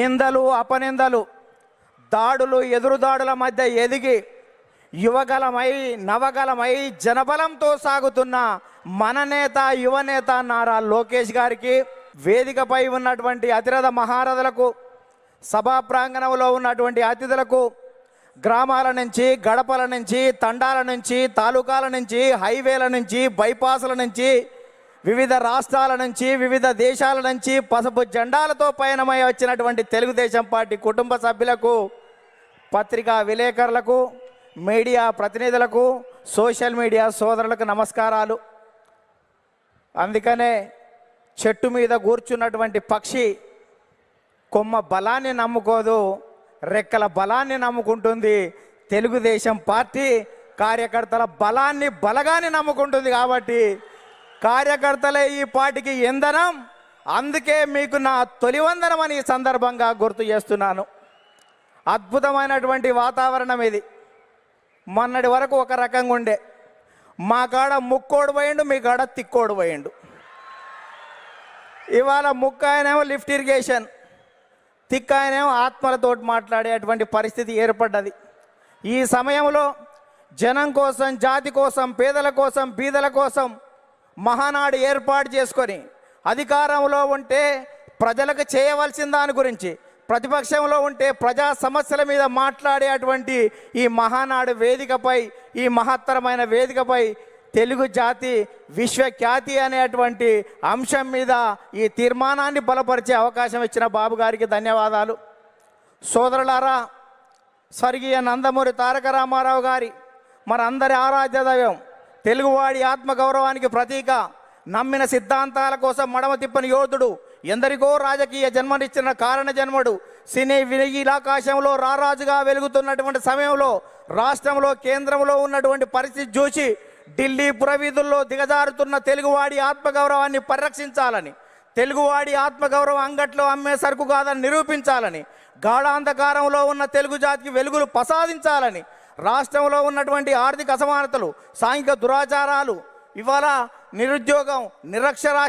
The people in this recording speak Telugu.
నిందలు అపనిందలు దాడులు ఎదురుదాడుల మధ్య ఎదిగి యువగలమై నవగలమై జనబలంతో సాగుతున్న మన నేత యువనేత నారా లోకేష్ గారికి, వేదికపై ఉన్నటువంటి అతిరథ మహారథులకు, సభా ప్రాంగణంలో ఉన్నటువంటి అతిథులకు, గ్రామాల నుంచి, గడపల నుంచి, తండాల నుంచి, తాలూకాల నుంచి, హైవేల నుంచి, బైపాసుల నుంచి, వివిధ రాష్ట్రాల నుంచి, వివిధ దేశాల నుంచి పసుపు జెండాలతో పయనమై వచ్చినటువంటి తెలుగుదేశం పార్టీ కుటుంబ సభ్యులకు, పత్రికా విలేకరులకు, మీడియా ప్రతినిధులకు, సోషల్ మీడియా సోదరులకు నమస్కారాలు. అందుకనే చెట్టు మీద కూర్చున్నటువంటి పక్షి కొమ్మ బలాన్ని నమ్ముకోదు, రెక్కల బలాన్ని నమ్ముకుంటుంది. తెలుగుదేశం పార్టీ కార్యకర్తల బలగాన్ని నమ్ముకుంటుంది. కాబట్టి కార్యకర్తలే ఈ పార్టీకి ఇంధనం. అందుకే మీకు నా తొలి వందనం అని ఈ సందర్భంగా గుర్తు చేస్తున్నాను. అద్భుతమైనటువంటి వాతావరణం ఇది. మొన్నటి వరకు ఒక రకంగా ఉండే, మా కాడ ముక్కోడు పోయిండు, మీ కాడ తిక్కోడు పోయిండు. ఇవాళ ముక్క ఆయనేమో లిఫ్ట్ ఇరిగేషన్, తిక్క ఆయనేమో ఆత్మలతోటి మాట్లాడేటువంటి పరిస్థితి ఏర్పడ్డది. ఈ సమయంలో జనం కోసం, జాతి కోసం, పేదల కోసం, బీదల కోసం మహానాడు ఏర్పాటు చేసుకొని అధికారంలో ఉంటే ప్రజలకు చేయవలసిన దాని గురించి, ప్రతిపక్షంలో ఉంటే ప్రజా సమస్యల మీద మాట్లాడేటువంటి ఈ మహానాడు వేదికపై, ఈ మహత్తరమైన వేదికపై తెలుగు జాతి విశ్వఖ్యాతి అనేటువంటి అంశం మీద ఈ తీర్మానాన్ని బలపరిచే అవకాశం ఇచ్చిన బాబు గారికి ధన్యవాదాలు. సోదరులారా, స్వర్గీయ నందమూరి తారక రామారావు గారి మనందరి ఆరాధ్య దైవం, తెలుగువాడి ఆత్మగౌరవానికి ప్రతీక, నమ్మిన సిద్ధాంతాల కోసం మడమ తిప్పని యోధుడు, ఎందరికో రాజకీయ జన్మనిచ్చిన కారణ జన్మడు, సినీ వినీలాకాశంలో రారాజుగా వెలుగుతున్నటువంటి సమయంలో రాష్ట్రంలో, కేంద్రంలో ఉన్నటువంటి పరిస్థితి చూసి ఢిల్లీ పురవీధుల్లో దిగజారుతున్న తెలుగువాడి ఆత్మగౌరవాన్ని పరిరక్షించాలని, తెలుగువాడి ఆత్మగౌరవం అంగట్లో అమ్మే సరుకు కాదని నిరూపించాలని, గాఢాంధకారంలో ఉన్న తెలుగు జాతికి వెలుగులు ప్రసాదించాలని, రాష్ట్రంలో ఉన్నటువంటి ఆర్థిక అసమానతలు, సాంఘిక దురాచారాలు, ఇవాళ నిరుద్యోగం, నిరక్షరాస్యత